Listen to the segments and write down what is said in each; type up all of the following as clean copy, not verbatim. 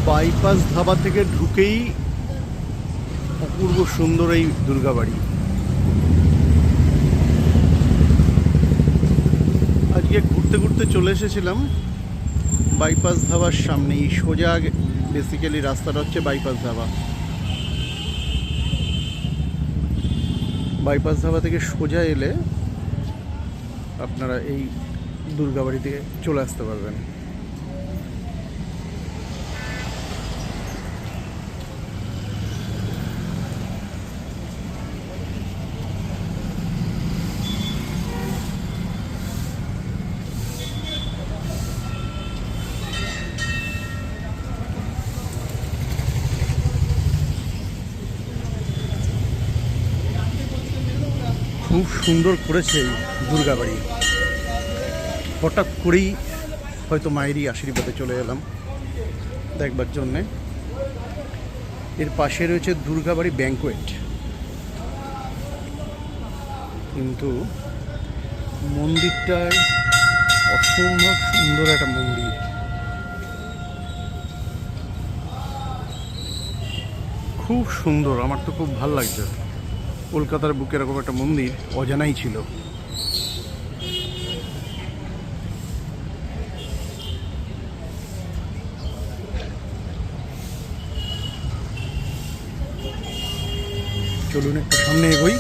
Bypass dhaba থেকে ঢুকেই অপূর্ব সুন্দর এই দুর্গাবাড়ি। আজকে ঘুরতে ঘুরতে চলে এসেছিলাম বাইপাস ধাবার সামনেই। সোজা বেসিক্যালি রাস্তাটা হচ্ছে বাইপাস ধাবা। বাইপাস ধাবা থেকে সোজা এলে আপনারা এই দুর্গাবাড়ি থেকে চলে আসতে পারবেন। খুব সুন্দর করেছে এই দুর্গাবাড়ি। হঠাৎ করেই হয়তো মায়েরই আশীর্বাদে চলে এলাম দেখবার জন্যে। এর পাশে রয়েছে দুর্গাবাড়ি ব্যাংকোয়েট, কিন্তু মন্দিরটায় অসম্ভব সুন্দর একটা মন্দির। খুব সুন্দর, আমার তো খুব ভালো লাগছে। কলকাতার বুকে এরকম একটা মন্দির অজানাই ছিল। চলুন একটু সামনে এগোই।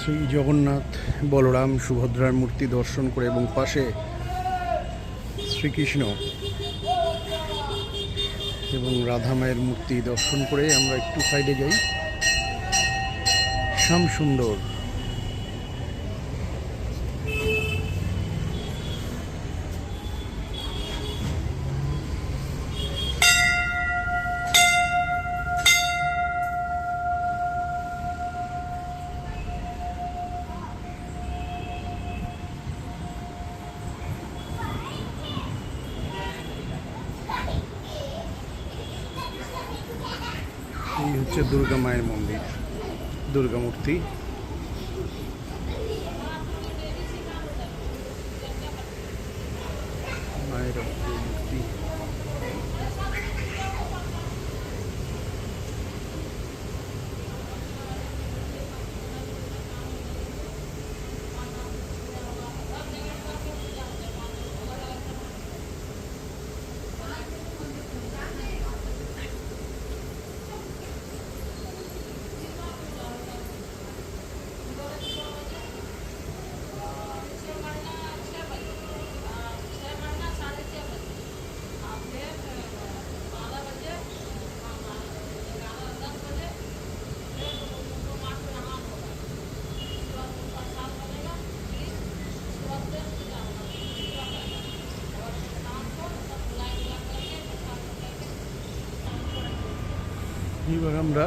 শ্রী জগন্নাথ, বলরাম, সুভদ্রার মূর্তি দর্শন করে এবং পাশে শ্রীকৃষ্ণ এবং রাধা মায়ের মূর্তি দর্শন করে আমরা একটু সাইডে যাই। শ্যাম সুন্দর। এই হচ্ছে দুর্গা মায়ের মন্দির, দুর্গা মূর্তি। মায়ের মূর্তি। এবার আমরা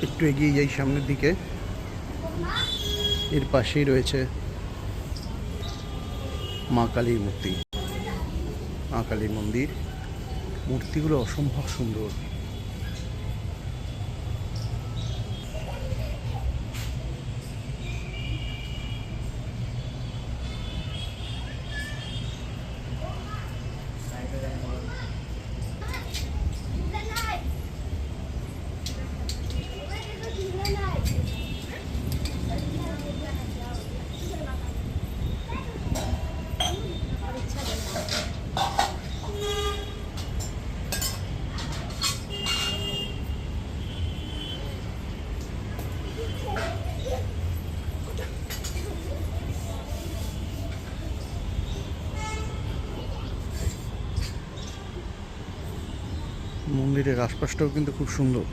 একটু এগিয়ে যাই সামনের দিকে। এর পাশেই রয়েছে মা কালীর মূর্তি, মা কালীর মন্দির। মূর্তিগুলো অসম্ভব সুন্দর। মন্দিরের আশপাশটাও কিন্তু খুব সুন্দর।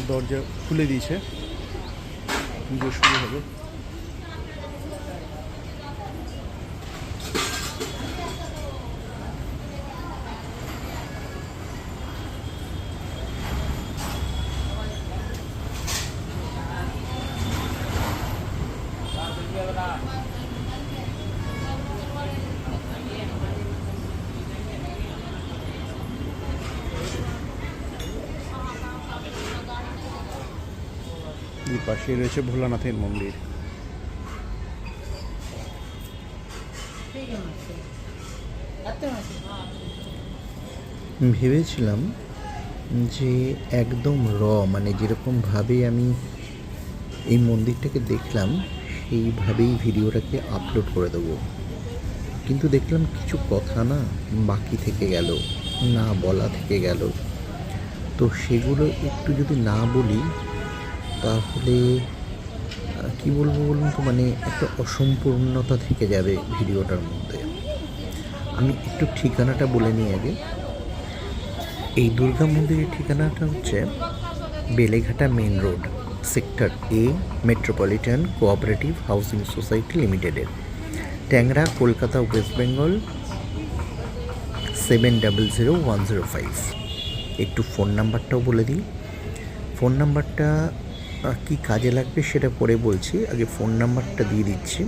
দরজা খুলে দিয়েছে, পুজো শুরু হবে। এই পাশে রয়েছে ভোলানাথের মন্দির। ভেবেছিলাম যে একদম মানে যেরকমভাবে আমি এই মন্দিরটাকে দেখলাম সেইভাবেই ভিডিওটাকে আপলোড করে দেবো, কিন্তু দেখলাম কিছু কথা না বাকি থেকে গেল, না বলা থেকে গেল। তো সেগুলো একটু যদি না বলি তাহলে কি বলবো বলুন তো, মানে একটা অসম্পূর্ণতা থেকে যাবে ভিডিওটার মধ্যে। আমি একটু ঠিকানাটা বলে নিই আগে। এই দুর্গা মন্দিরের ঠিকানাটা হচ্ছে বেলেঘাটা মেন রোড, সেক্টর এ, মেট্রোপলিটন কোঅপারেটিভ হাউসিং সোসাইটি লিমিটেডের, ট্যাংরা, কলকাতা, ওয়েস্ট বেঙ্গল 700105। একটু ফোন নাম্বারটাও বলে দিই। ফোন নাম্বারটা কি কাজে লাগবে সেটা পরে বলছি, আগে ফোন নাম্বারটা দিয়ে দিচ্ছি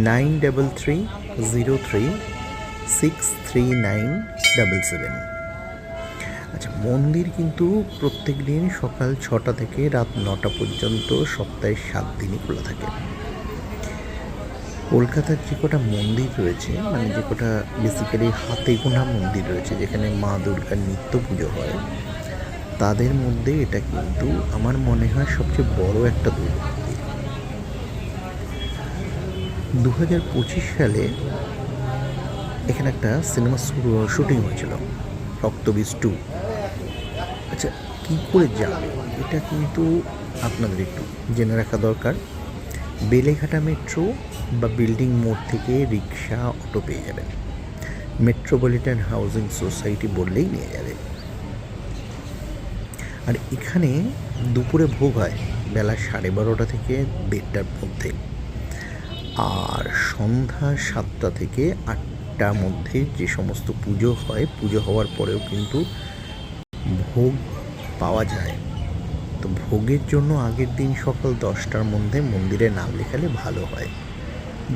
9333036977। আচ্ছা, মন্দির কিন্তু প্রত্যেক দিন সকাল 6টা থেকে রাত 9টা পর্যন্ত সপ্তাহে 7 দিনই খোলা থাকে। কলকাতার যে কটা মন্দির রয়েছে, মানে যে কটা বেসিক্যালি হাতে গোনা মন্দির রয়েছে যেখানে মা দুর্গার নিত্য পুজো হয়, তাদের মধ্যে এটা কিন্তু আমার মনে হয় সবচেয়ে বড় একটা দুর্গা মন্দির। 2025 সালে এখানে একটা সিনেমা শুটিং হয়েছিল, রক্তবীজ 2। আচ্ছা, কী করে যাবে এটা কিন্তু আপনাদের একটু জেনে রাখা দরকার। বেলেঘাটা মেট্রো বা বিল্ডিং মোড় থেকে রিক্সা, অটো পেয়ে যাবেন। মেট্রোপলিটন হাউজিং সোসাইটি বললেই নিয়ে যাবে। আর এখানে দুপুরে ভোগ হয় বেলা 12:30 থেকে 1:30টার মধ্যে, আর সন্ধ্যা 7টা থেকে 8টার মধ্যে যে সমস্ত পুজো হয়, পুজো হওয়ার পরেও কিন্তু ভোগ পাওয়া যায়। তো ভোগের জন্য আগের দিন সকাল 10টার মধ্যে মন্দিরে নাম লেখালে ভালো হয়।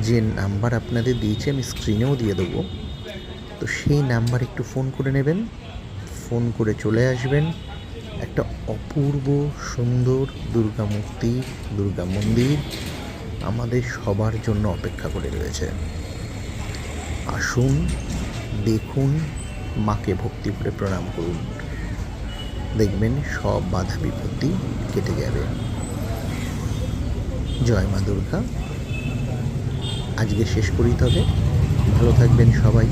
যে নাম্বার আপনাদের দিয়েছি আমি স্ক্রিনেও দিয়ে দেবো, তো সেই নাম্বার একটু ফোন করে নেবেন, ফোন করে চলে আসবেন। একটা অপূর্ব সুন্দর দুর্গা মূর্তি, দুর্গা মন্দির আমাদের সবার জন্য অপেক্ষা করে রয়েছে। আসুন, দেখুন, মাকে ভক্তি করে প্রণাম করুন, দেখবেন সব বাধা বিপত্তি কেটে যাবে। জয় মা দুর্গা। আজকে শেষ করি, তবে ভালো থাকবেন সবাই।